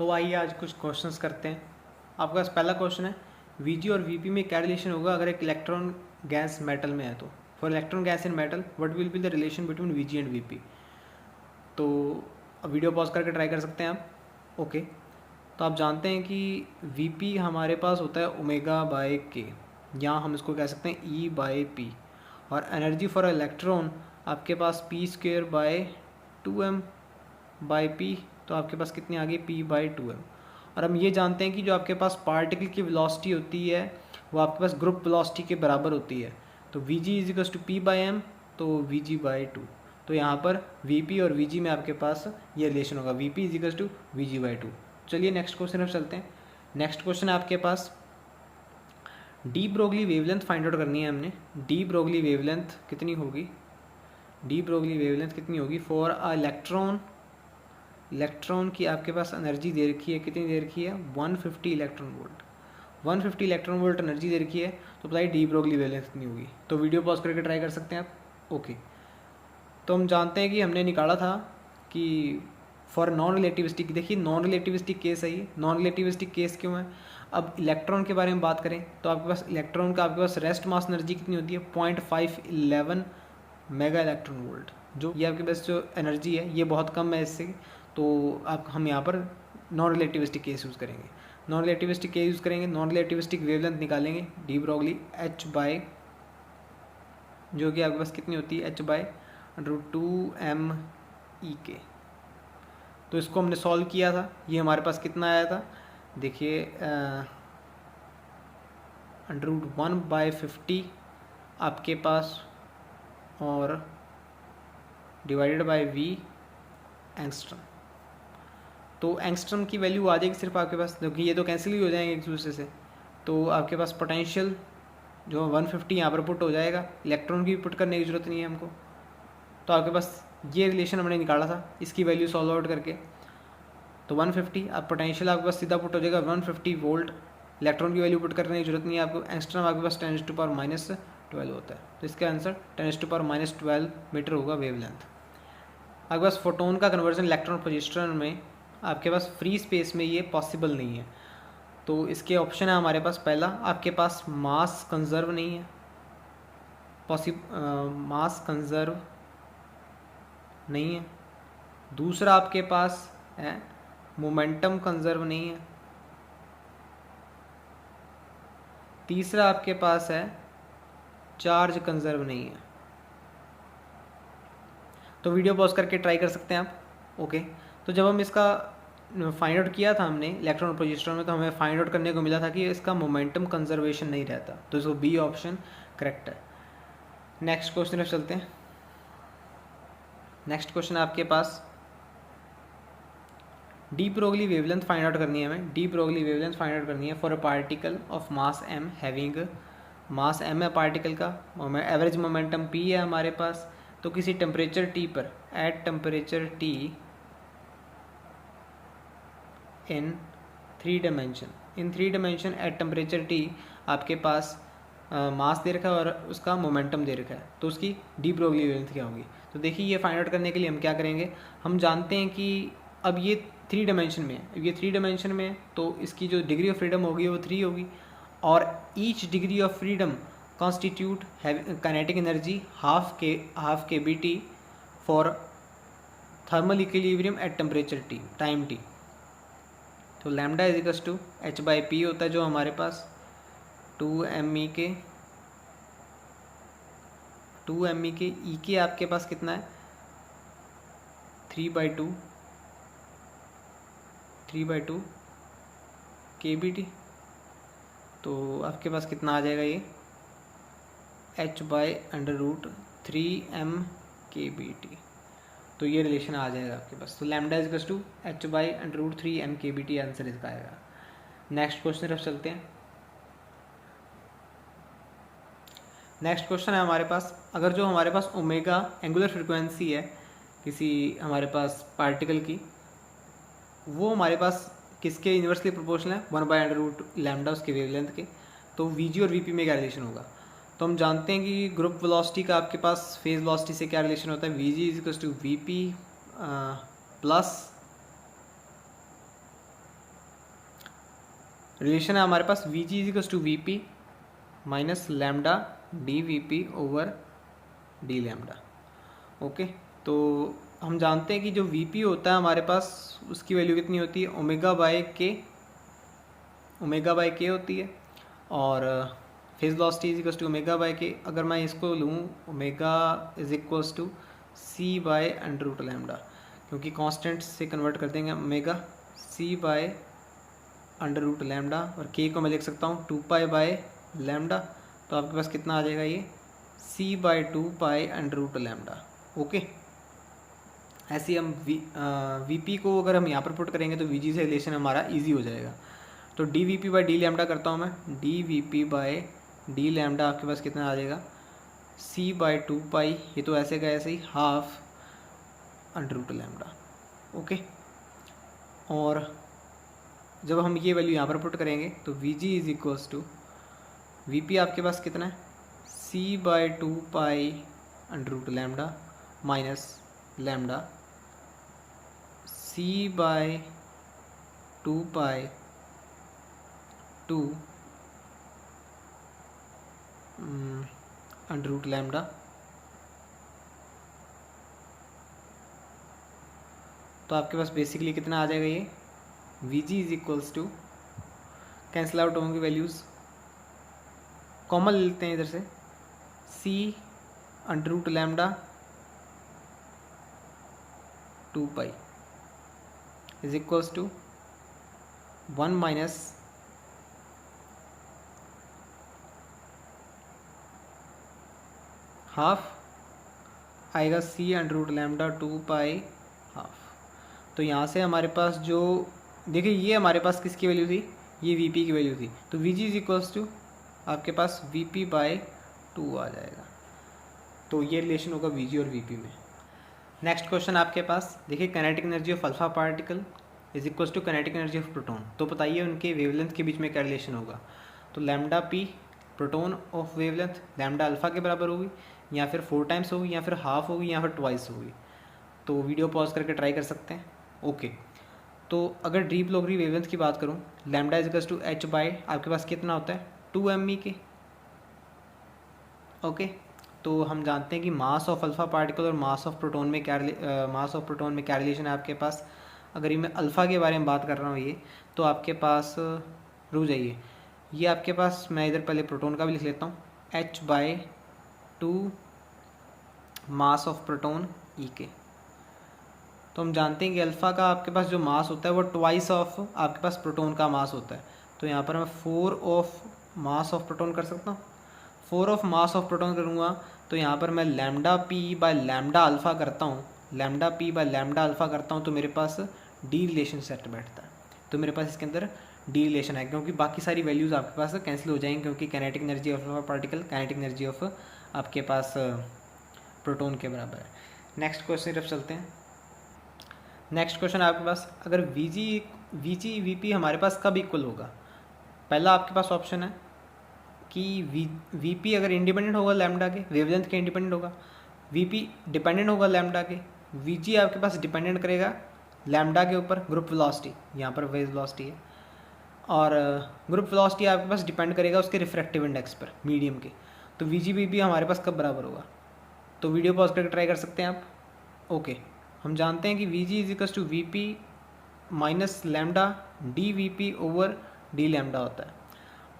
तो आइए आज कुछ क्वेश्चंस करते हैं। आपके पास पहला क्वेश्चन है, वीजी और वीपी में क्या रिलेशन होगा अगर एक इलेक्ट्रॉन गैस मेटल में है तो। For electron gas in metal what will be the relation between v g and v p. तो अब वीडियो पॉज करके ट्राई कर सकते हैं आप। ओके, तो आप जानते हैं कि वीपी हमारे पास होता है ओमेगा बाय के, या हम इसको कह सकते हैं ई बाय पी। और एनर्जी फॉर इलेक्ट्रॉन आपके पास p square by 2m by p, तो आपके पास कितनी आ गई पी बाई 2m। और हम ये जानते हैं कि जो आपके पास पार्टिकल की वेलोसिटी होती है वो आपके पास ग्रुप वेलोसिटी के बराबर होती है। तो we ji is equal to p by m, तो वी जी बाई 2। तो यहाँ पर वी पी और वी जी में आपके पास ये रिलेशन होगा, v p is equal to v g by 2। चलिए नेक्स्ट क्वेश्चन पर चलते हैं। नेक्स्ट क्वेश्चन है आपके पास, de Broglie wavelength find out करनी है हमने। डी ब्रोगली वेवलेंथ कितनी होगी, डी ब्रोगली वेवलेंथ कितनी होगी फॉर अ इलेक्ट्रॉन। इलेक्ट्रॉन की आपके पास एनर्जी दे रखी है, कितनी दे रखी है 150 electron volt. 150 electron volt energy दे रखी है, तो बताइए डी ब्रोगली वेवलेंथ कितनी होगी। तो वीडियो पॉज करके ट्राई कर सकते हैं आप। ओके, तो हम जानते हैं कि हमने निकाला था कि फॉर नॉन रिलेटिविस्टिक, देखिए नॉन रिलेटिविस्टिक केस है ये। नॉन रिलेटिविस्टिक केस क्यों है, अब इलेक्ट्रॉन के बारे में बात करें तो आपके पास इलेक्ट्रॉन का आपके पास रेस्ट मास एनर्जी कितनी होती है 0.511 मेगा इलेक्ट्रॉन वोल्ट। जो ये आपके पास जो एनर्जी है ये बहुत कम है इससे, तो आप हम यहाँ पर नॉन रिलेटिविस्टिक केस यूज़ करेंगे। नॉन रिलेटिविस्टिक केस यूज़ करेंगे, नॉन रिलेटिविस्टिक वेवलेंथ निकालेंगे डी ब्रोगली एच बाय, जो कि आपके पास कितनी होती है एच बाय √2m/e²। तो इसको हमने सॉल्व किया था, ये हमारे पास कितना आया था, देखिए √1/50 आपके पास और डिवाइडेड बाय v एंगस्ट्रम। तो एंगस्ट्रम की वैल्यू आ जाएगी सिर्फ आपके पास, क्योंकि ये तो कैंसिल ही हो जाएंगे एक दूसरे से। तो आपके पास पोटेंशियल जो 150 यहाँ पर पुट हो जाएगा, इलेक्ट्रॉन की पुट करने की ज़रूरत नहीं है हमको। तो आपके पास ये रिलेशन हमने निकाला था इसकी वैल्यू सॉल्व आउट करके। तो 150 आप पोटेंशियल आपके पास सीधा पुट हो जाएगा 150 वोल्ट, इलेक्ट्रॉन की वैल्यू पुट करने की जरूरत नहीं है आपको। एंगस्ट्रम आपके पास 10⁻⁻12 होता है, तो इसका आंसर 10⁻⁻12 मीटर होगा वेवलेंथ। आपके पास फोटोन का कन्वर्जन इलेक्ट्रॉन पोजिशन में आपके पास फ्री स्पेस में ये पॉसिबल नहीं है। तो इसके ऑप्शन है हमारे पास, पहला आपके पास मास कंजर्व नहीं है, मास कंजर्व नहीं है। दूसरा आपके पास है मोमेंटम कंजर्व नहीं है। तीसरा आपके पास है चार्ज कंजर्व नहीं है। तो वीडियो पॉज करके ट्राई कर सकते हैं आप। ओके, तो जब हम इसका फाइंड आउट किया था हमने इलेक्ट्रॉन पोजिशन में, तो हमें फाइंड आउट करने को मिला था कि इसका मोमेंटम कंजर्वेशन नहीं रहता, तो इसको बी ऑप्शन करेक्ट है। नेक्स्ट क्वेश्चन पे चलते हैं। नेक्स्ट क्वेश्चन आपके पास, de Broglie wavelength find out करनी है हमें। De Broglie wavelength find out करनी है for a particle of mass m having, mass m है पार्टिकल का, एवरेज मोमेंटम p है हमारे पास। तो किसी टेम्परेचर T पर, at temperature T in 3 dimension, in 3 dimension at temperature T आपके पास मास दे रखा है और उसका मोमेंटम दे रखा है, तो उसकी डी ब्रोगली वेवलेंथ क्या होगी। तो देखिए ये फाइंड आउट करने के लिए हम क्या करेंगे, हम जानते हैं कि अब ये 3 डायमेंशन में है, ये 3 डायमेंशन में है, तो इसकी जो डिग्री ऑफ फ्रीडम होगी वो 3 होगी। और each degree of freedom constitute kinetic energy half k b t for thermal equilibrium at temperature t, time t. तो lambda is equals to h by p होता है जो हमारे पास 2m के ई के आपके पास कितना है 3/2 kBT। तो आपके पास कितना आ जाएगा ये h/√3m kBT। तो ये रिलेशन आ जाएगा आपके पास। तो lambda is equals to h/√3m kBT answer इसका आएगा। नेक्स्ट क्वेश्चन तरफ चलते हैं। नेक्स्ट क्वेश्चन है हमारे पास, अगर जो हमारे पास ओमेगा एंगुलर फ्रिक्वेंसी है किसी हमारे पास पार्टिकल की, वो हमारे पास किसके इन्वर्सली प्रोपोर्शनल है 1/√λ उसके वेवलेंथ के, तो वीजी और वीपी में क्या रिलेशन होगा। तो हम जानते हैं कि ग्रुप वेलोसिटी का आपके पास फेज वेलोसिटी से क्या रिलेशन होता है, v g is equal to v p plus relation है हमारे पास v g equals to we p minus lambda d v p over d lambda. Okay, तो हम जानते हैं कि जो वी पी होता है हमारे पास उसकी वैल्यू कितनी होती है, ओमेगा बाय के होती है, और phase velocity is equals to omega by k. अगर मैं इसको लूँ omega is equals to c by under root lambda, क्योंकि कांस्टेंट से कन्वर्ट कर देंगे omega c by under root lambda, और के को मैं लिख सकता हूँ 2 पाई बाय लैम्डा। तो आपके पास कितना आ जाएगा, ये c by 2 pi under root lambda. Okay, ऐसे ही हम वी पी को अगर हम यहाँ पर पुट करेंगे तो वी जी से रिलेशन हमारा इजी हो जाएगा। तो d v p by d lambda करता हूँ मैं, d v p by d lambda आपके पास कितना आ जाएगा, सी बाय 2 पाई, ये तो ऐसे का ऐसे ही half under root lambda. Okay, और जब हम ये वैल्यू यहाँ पर पुट करेंगे तो we ji is equals to we P आपके पास कितना है, C by 2 pi under root lambda minus lambda C by 2 pi 2 under root lambda. तो आपके पास बेसिकली कितना आ जाएगा, ये V ji is equals to, cancel out होंगी वैल्यूज़, कॉमन ले लेते हैं इधर से, C under root lambda 2 pi is equals to 1 minus half आएगा सी अंडर रूट लैम्डा 2 पाई हाफ। तो यहाँ से हमारे पास जो देखिए ये हमारे पास किसकी वैल्यू थी, ये वी पी की वैल्यू थी, तो we ji is equals to आपके पास वी पी बाय 2 आ जाएगा। तो ये रिलेशन होगा वी जी और वी पी में। नेक्स्ट क्वेश्चन आपके पास देखिए, kinetic energy of alpha particle is equals to kinetic energy of proton. तो बताइए उनके वेवलेंथ के बीच में क्या रिलेशन होगा। तो lambda P proton of wavelength lambda alpha के बराबर होगी, या फिर 4 टाइम्स होगी, या फिर हाफ होगी, या फिर ट्वाइस होगी। तो वीडियो पॉज करके ट्राई कर सकते हैं। ओके, तो अगर डीप लोगरी वेवलेंथ की बात करूँ, lambda is equals to h by आपके पास कितना होता है, 2 एम के। ओके, तो हम जानते हैं कि मास ऑफ अल्फा पार्टिकल और मास ऑफ प्रोटॉन में क्या रिलेशन है आपके पास। अगर ये मैं अल्फ़ा के बारे में बात कर रहा हूँ ये, तो आपके पास रुक जाइए, ये आपके पास मैं इधर पहले प्रोटॉन का भी लिख लेता हूँ, h by 2 mass of proton E के। तो हम जानते हैं कि अल्फ़ा का आपके पास जो मास होता है वो ट्वाइस ऑफ आपके पास प्रोटॉन का मास होता है। तो यहाँ पर मैं 4 ऑफ मास ऑफ प्रोटॉन कर सकता हूँ, 4 ऑफ मास ऑफ प्रोटॉन करूँगा तो यहाँ पर मैं lambda P by lambda alpha करता हूँ, lambda P by lambda alpha करता हूँ, तो मेरे पास डी रिलेशन सेट बैठता है। तो मेरे पास इसके अंदर डी रिलेशन है, क्योंकि बाकी सारी वैल्यूज़ आपके पास कैंसिल हो जाएंगी, क्योंकि kinetic energy of alpha particle kinetic energy of आपके पास प्रोटॉन के बराबर है। नेक्स्ट क्वेश्चन तरफ चलते हैं। नेक्स्ट क्वेश्चन आपके पास, अगर वी जी वी पी हमारे पास कब इक्वल होगा। पहला आपके पास ऑप्शन है कि वी पी अगर इंडिपेंडेंट होगा लैम्डा के, वेवलेंथ के इंडिपेंडेंट होगा, वी पी डिपेंडेंट होगा लैम्डा के, वी जी आपके पास डिपेंडेंट करेगा लैम्डा के ऊपर, ग्रुप वेलोसिटी यहाँ पर फेज वेलोसिटी है, और ग्रुप वेलोसिटी आपके पास डिपेंड करेगा उसके रिफ्रैक्टिव इंडेक्स पर मीडियम के। तो वी जी वी पी हमारे पास कब बराबर होगा। तो वीडियो पॉज करके ट्राई कर सकते हैं आप। ओके, हम जानते हैं कि we ji is equals to we p minus lambda d v p over d lambda होता है।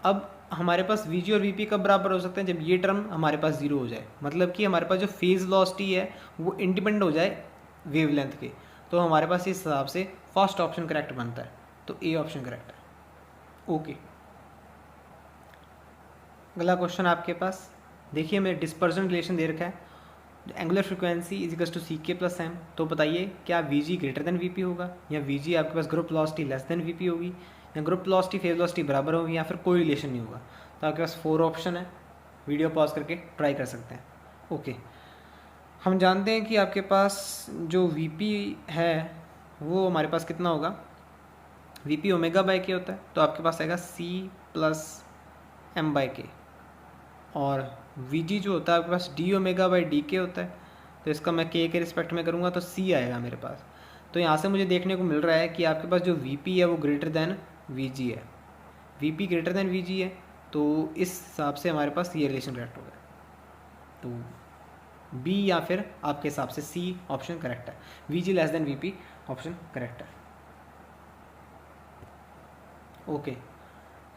अब हमारे पास वी जी और वी पी कब बराबर हो सकते हैं, जब ये टर्म हमारे पास जीरो हो जाए, मतलब कि हमारे पास जो फेज वेलोसिटी है वो इंडिपेंडेंट हो जाए वेवलेंथ के। तो हमारे पास इस हिसाब से फर्स्ट ऑप्शन करेक्ट बनता है, तो ए ऑप्शन करेक्ट है। ओके, अगला क्वेश्चन आपके पास देखिए, मेरे डिस्पर्जन रिलेशन दे रखा है, angular frequency is equals to C K plus M. तो बताइए क्या V G greater than V P होगा, या वी जी आपके पास group velocity less than V P होगी, या ग्रुप वेलोसिटी फेज वेलोसिटी बराबर होगी, या फिर कोई रिलेशन नहीं होगा। तो आपके पास 4 ऑप्शन है, वीडियो पॉज करके ट्राई कर सकते हैं। ओके, हम जानते हैं कि आपके पास जो वी पी है वो हमारे पास कितना होगा, वी पी ओमेगा बाय के होता है, तो आपके पास आएगा सी प्लस एम बाय के, और वी जी जो होता है आपके पास डी ओमेगा बाई डी के होता है, तो इसका मैं के रिस्पेक्ट में करूँगा तो सी आएगा मेरे पास। तो यहाँ से मुझे देखने को मिल रहा है कि आपके पास जो वी पी है वो ग्रेटर देन वी जी है, वीपी ग्रेटर देन वीजी है, तो इस हिसाब से हमारे पास ये रिलेशन करेक्ट होगा। तो बी या फिर आपके हिसाब से सी ऑप्शन करेक्ट है, v g less than v p option correct है। ओके,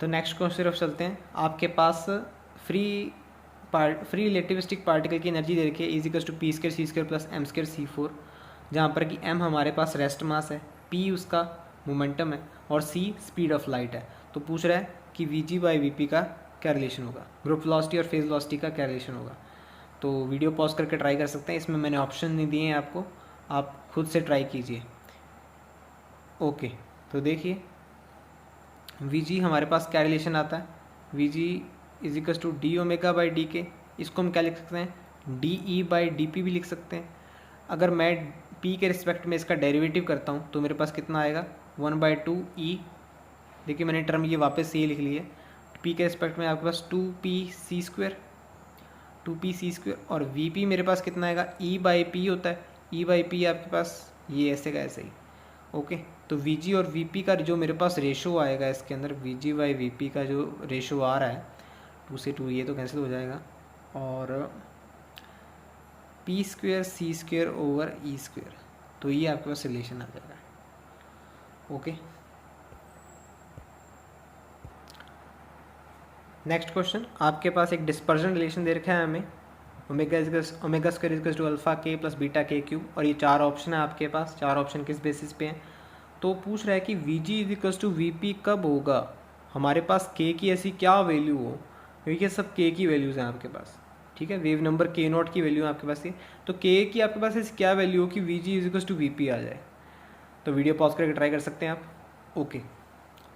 तो नेक्स्ट क्वेश्चन तरफ चलते हैं। आपके पास फ्री रिलेटिविस्टिक पार्टिकल की एनर्जी दे रखी है is equals to p square c square plus m square c four, जहाँ पर कि एम हमारे पास रेस्ट मास है, पी उसका मोमेंटम है और सी स्पीड ऑफ लाइट है। तो पूछ रहा है कि we g by V P का क्या रिलेशन होगा, ग्रुप वेलोसिटी और फेज वेलोसिटी का क्या रिलेशन होगा। तो वीडियो पॉज करके ट्राई कर सकते हैं, इसमें मैंने ऑप्शन नहीं दिए हैं आपको, आप खुद से ट्राई कीजिए। ओके, तो देखिए वी जी हमारे पास क्या रिलेशन आता है, v ji is equals to d omega by d k, इसको हम क्या लिख सकते हैं, d e by d p भी लिख सकते हैं। अगर मैं पी के रिस्पेक्ट में इसका डेरिवेटिव करता हूँ तो मेरे पास कितना आएगा, 1/2 ई, देखिए मैंने टर्म ये वापस से लिख ली है, पी के रिस्पेक्ट में आपके पास 2p c स्क्वायर और वी पी मेरे पास कितना आएगा, ई बाई पी होता है, ई बाई पी आपके पास ये ऐसे का ऐसे ही। ओके, तो वी जी और वी पी का जो मेरे पास रेशो आएगा इसके अंदर, we g by V P का जो रेशो आ रहा है 2 से 2, ये तो कैंसिल हो जाएगा, और P square c square over E square, तो ये आपके पास रिलेशन आ जाएगा। ओके, नेक्स्ट क्वेश्चन, आपके पास एक डिस्पर्जन रिलेशन दे रखा है हमें, omega square equals to alpha k plus beta k cube, और ये 4 ऑप्शन है आपके पास, 4 ऑप्शन किस बेसिस पे हैं। तो पूछ रहा है कि we ji is equals to we p कब होगा, हमारे पास के की ऐसी क्या वैल्यू हो, क्योंकि ये सब के की वैल्यूज़ हैं आपके पास, ठीक है, वेव नंबर के नॉट की वैल्यू है आपके पास ये, तो के की आपके पास ऐसी क्या वैल्यू हो कि we ji is equals to we P आ जाए। तो वीडियो पॉज करके ट्राई कर सकते हैं आप। ओके,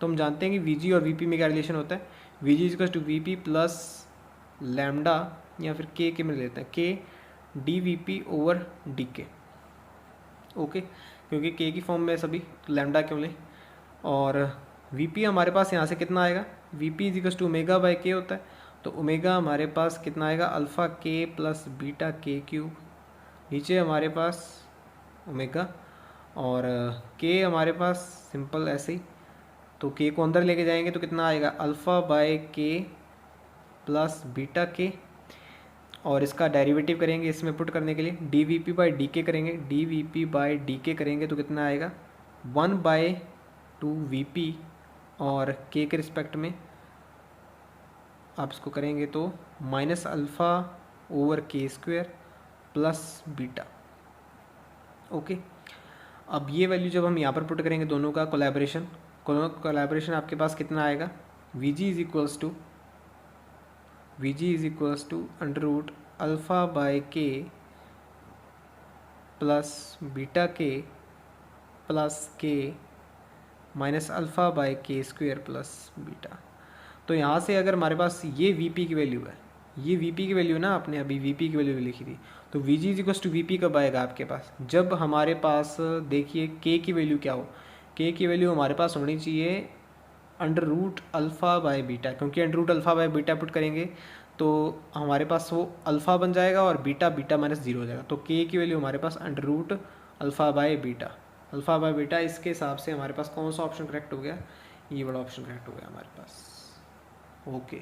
तो हम जानते हैं कि वी जी और वी पी में क्या रिलेशन होता है, v ji is to we p plus lambda या फिर के में लेते हैं, k d v p over d k. Okay, क्योंकि के की फॉर्म में सभी, तो लैम्डा क्यों लें, और वी पी हमारे पास यहाँ से कितना आएगा, v p is to omega by k होता है, तो ओमेगा हमारे पास कितना आएगा, अल्फ़ा के प्लस बीटा के क्यूब, नीचे हमारे पास ओमेगा, और के हमारे पास सिंपल ऐसे ही, तो के को अंदर लेके जाएंगे तो कितना आएगा, alpha by k plus beta के, और इसका डेरिवेटिव करेंगे इसमें पुट करने के लिए, D v p by d के करेंगे, D v p by d के करेंगे तो कितना आएगा, 1/2 वी पी, और के रिस्पेक्ट में आप इसको करेंगे तो माइनस अल्फ़ा ओवर के स्क्वायर प्लस बीटा। ओके, अब ये वैल्यू जब हम यहाँ पर पुट करेंगे दोनों का कोलैबोरेशन आपके पास कितना आएगा, v ji is equals to under root alpha by k plus beta k plus k minus alpha by k square plus beta. तो यहाँ से अगर हमारे पास ये वी पी की वैल्यू है, ये वी पी की वैल्यू ना, आपने अभी वी पी की वैल्यू लिखी थी, तो we ji is equals to we p कब आएगा आपके पास, जब हमारे पास देखिए के की वैल्यू क्या हो, के की वैल्यू हमारे पास होनी चाहिए under root alpha by beta, क्योंकि under root alpha by beta put करेंगे तो हमारे पास वो अल्फ़ा बन जाएगा और बीटा माइनस 0 हो जाएगा, तो के की वैल्यू हमारे पास under root alpha by beta, इसके हिसाब से हमारे पास कौन सा ऑप्शन करेक्ट हो गया, ये वाला ऑप्शन करेक्ट हो गया हमारे पास। ओके।